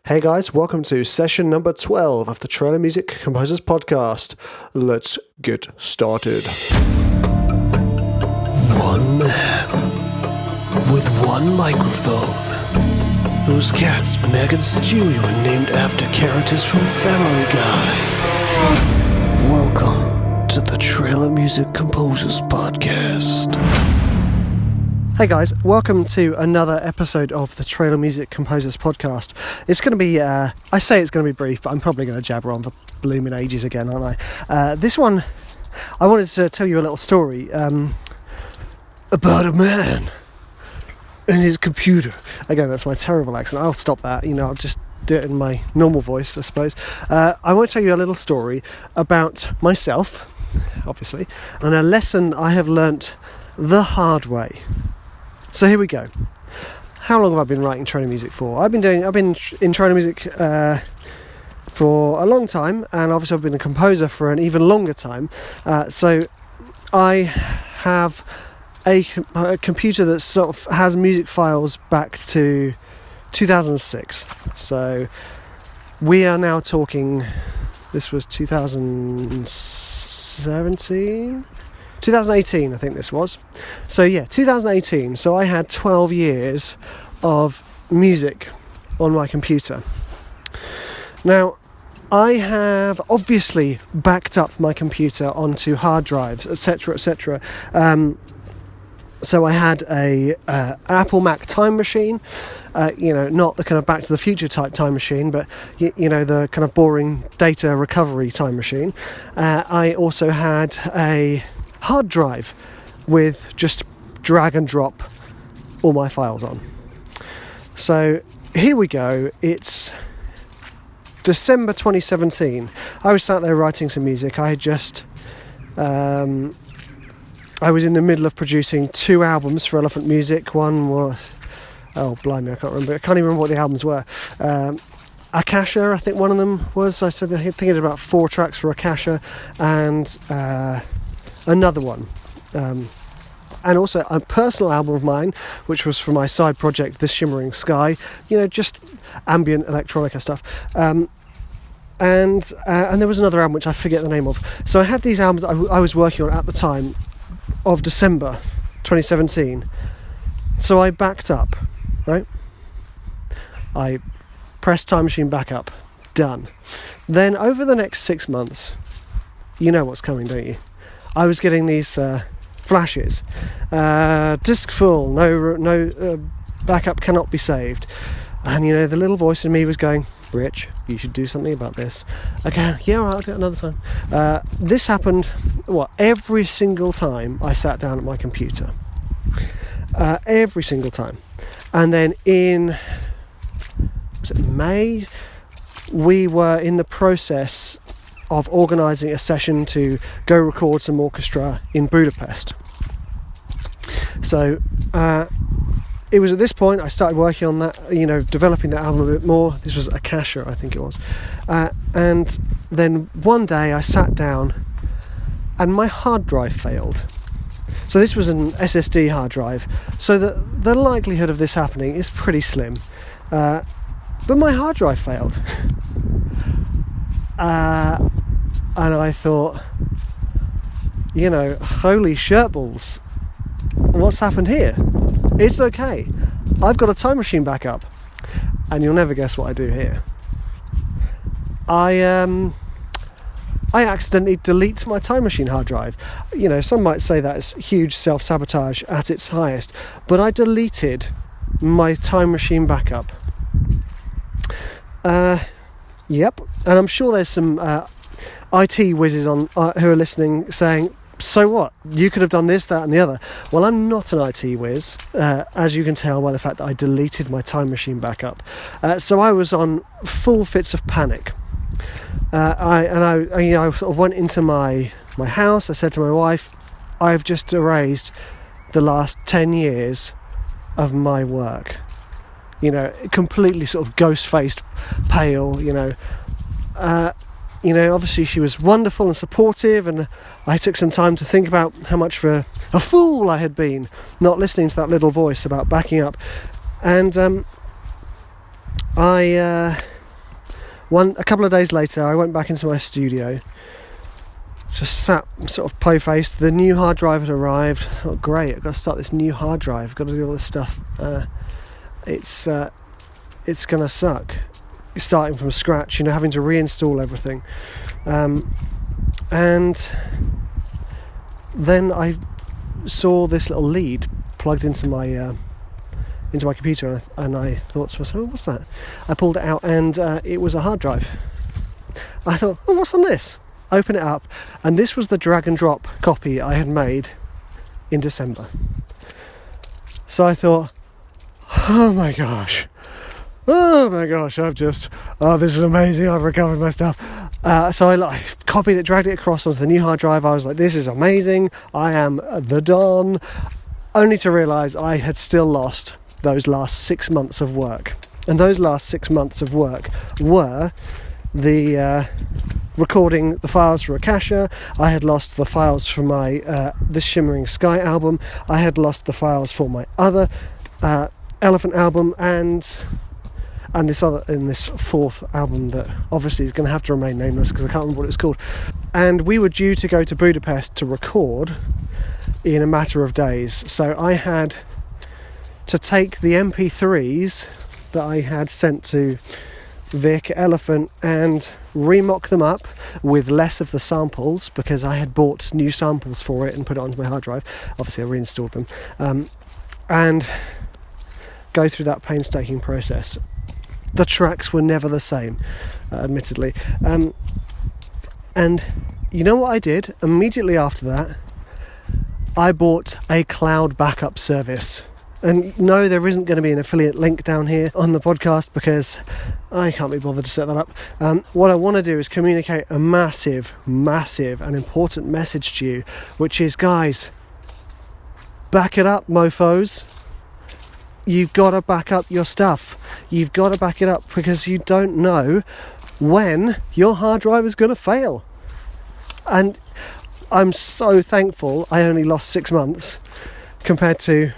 Hey guys, welcome to session number 12 of the Trailer Music Composers Podcast. Let's get started. One man with one microphone, whose cats Meg and Stewie were named after characters from Family Guy. Welcome to the Trailer Music Composers Podcast. Hey guys, welcome to another episode of the Trailer Music Composers Podcast. It's going to be, I say it's going to be brief, but I'm probably going to jabber on for blooming ages again, aren't I? This one, I wanted to tell you a little story about a man and his computer. Again, that's my terrible accent. I'll stop that, I'll just do it in my normal voice, I suppose. I want to tell you a little story about myself, obviously, and a lesson I have learnt the hard way. So here we go. How long have I been writing trailer music for? I've been in trailer music for a long time, and obviously I've been a composer for an even longer time. So I have a computer that sort of has music files back to 2006. So we are now talking, this was 2018, I think this was. So yeah, 2018. So I had 12 years of music on my computer. Now, I have obviously backed up my computer onto hard drives, etc., etc. So I had a Apple Mac time machine, not the kind of Back to the Future type time machine, but the kind of boring data recovery time machine. I also had a hard drive with just drag and drop all my files on. So here we go. It's December 2017. I was sat there writing some music. I had just I was in the middle of producing 2 albums for Elephant Music. One was, oh blimey, I can't remember. I can't even remember what the albums were. Akasha, I think one of them was. I think I did about 4 tracks for Akasha, and another one, and also a personal album of mine, which was for my side project, This Shimmering Sky, just ambient electronica stuff, and there was another album which I forget the name of. So I had these albums I was working on at the time of December 2017. So I backed up, right? I pressed Time Machine back up, done. Then over the next 6 months, you know what's coming, don't you? I was getting these flashes. Disk full, no backup cannot be saved. And the little voice in me was going, Rich, you should do something about this. Okay, yeah, all right, I'll do it another time. This happened, every single time I sat down at my computer. Every single time. And then was it May? We were in the process of organising a session to go record some orchestra in Budapest. So it was at this point I started working on that, developing that album a bit more. This was Akasha, I think it was. And then one day I sat down and my hard drive failed. So this was an SSD hard drive. So the likelihood of this happening is pretty slim. But my hard drive failed. And I thought, holy shirtballs, what's happened here? It's okay. I've got a time machine backup. And you'll never guess what I do here. I accidentally delete my time machine hard drive. Some might say that is huge self-sabotage at its highest, but I deleted my time machine backup. Yep, and I'm sure there's some IT whizzes on who are listening saying, so what? You could have done this, that and the other. Well, I'm not an IT whiz, as you can tell by the fact that I deleted my time machine backup. So I was on full fits of panic. I sort of went into my house. I said to my wife, I've just erased the last 10 years of my work. Completely sort of ghost-faced, pale, obviously she was wonderful and supportive, and I took some time to think about how much of a fool I had been not listening to that little voice about backing up. And I A couple of days later, I went back into my studio, just sat sort of po-faced. The new hard drive had arrived. I thought, great, I've got to start this new hard drive. I've got to do all this stuff. It's going to suck. Starting from scratch, having to reinstall everything. And then I saw this little lead plugged into my computer, and I thought to myself, what's that? I pulled it out, and it was a hard drive. I thought, oh, what's on this? Open it up, and this was the drag and drop copy I had made in December. So I thought, oh my gosh, this is amazing, I've recovered my stuff. So I copied it, dragged it across onto the new hard drive. I was like, this is amazing, I am the Don, only to realise I had still lost those last 6 months of work. And those last 6 months of work were the recording the files for Akasha. I had lost the files for my This Shimmering Sky album. I had lost the files for my other Elephant album, and this fourth album that obviously is going to have to remain nameless because I can't remember what it's called. And we were due to go to Budapest to record in a matter of days. So I had to take the MP3s that I had sent to Vic, Elephant, and remock them up with less of the samples, because I had bought new samples for it and put it onto my hard drive. Obviously I reinstalled them, and go through that painstaking process. The tracks were never the same, admittedly, and you know what I did immediately after that? I bought a cloud backup service. And no, there isn't going to be an affiliate link down here on the podcast because I can't be bothered to set that up. What I want to do is communicate a massive and important message to you, which is, guys, back it up, mofos. You've got to back up your stuff. You've got to back it up, because you don't know when your hard drive is going to fail. And I'm so thankful I only lost 6 months compared to,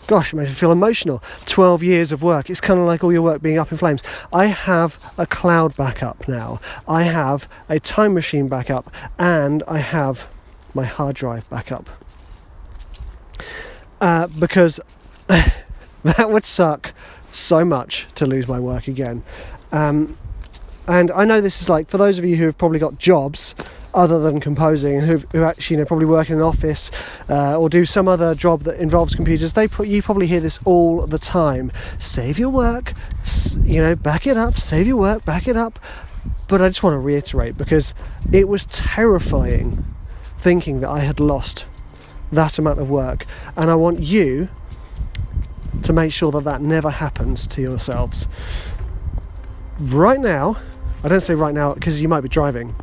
gosh, it makes me feel emotional, 12 years of work. It's kind of like all your work being up in flames. I have a cloud backup now. I have a time machine backup, and I have my hard drive backup. Because that would suck so much to lose my work again. And I know this is like, for those of you who have probably got jobs other than composing, who actually probably work in an office or do some other job that involves computers, you probably hear this all the time. Save your work, back it up, save your work, back it up. But I just want to reiterate, because it was terrifying thinking that I had lost that amount of work, and I want you to make sure that never happens to yourselves. Right now, I don't say right now because you might be driving.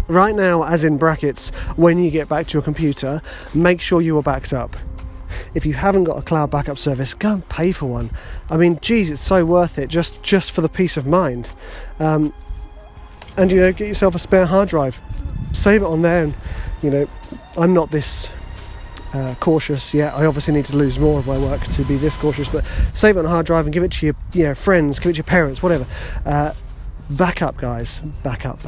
Right now, as in brackets, when you get back to your computer, make sure you are backed up. If you haven't got a cloud backup service, go and pay for one. I mean, geez, it's so worth it just for the peace of mind. And get yourself a spare hard drive, save it on there. And I'm not this cautious yet. I obviously need to lose more of my work to be this cautious, but save it on a hard drive and give it to your friends, give it to your parents, whatever. Back up, guys. Back up.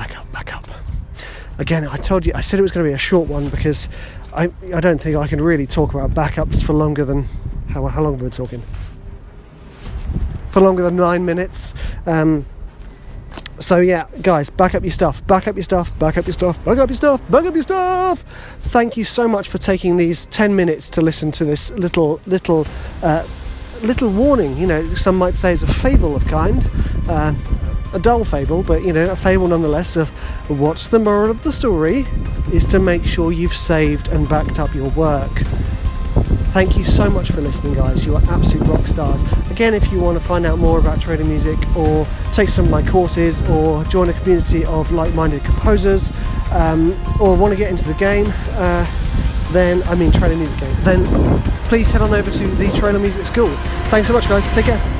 Again, I said it was going to be a short one, because I don't think I can really talk about backups for longer than how long have we been talking? For longer than 9 minutes. So yeah, guys, back up your stuff. Thank you so much for taking these 10 minutes to listen to this little warning. Some might say it's a fable of kind, a dull fable, but a fable nonetheless, of what's the moral of the story is to make sure you've saved and backed up your work. Thank you so much for listening, guys. You are absolute rock stars. Again, if you want to find out more about trading music, or take some of my courses, or join a community of like-minded composers, or want to get into the game, trading music game, then please head on over to the Trailer Music School. Thanks so much, guys. Take care.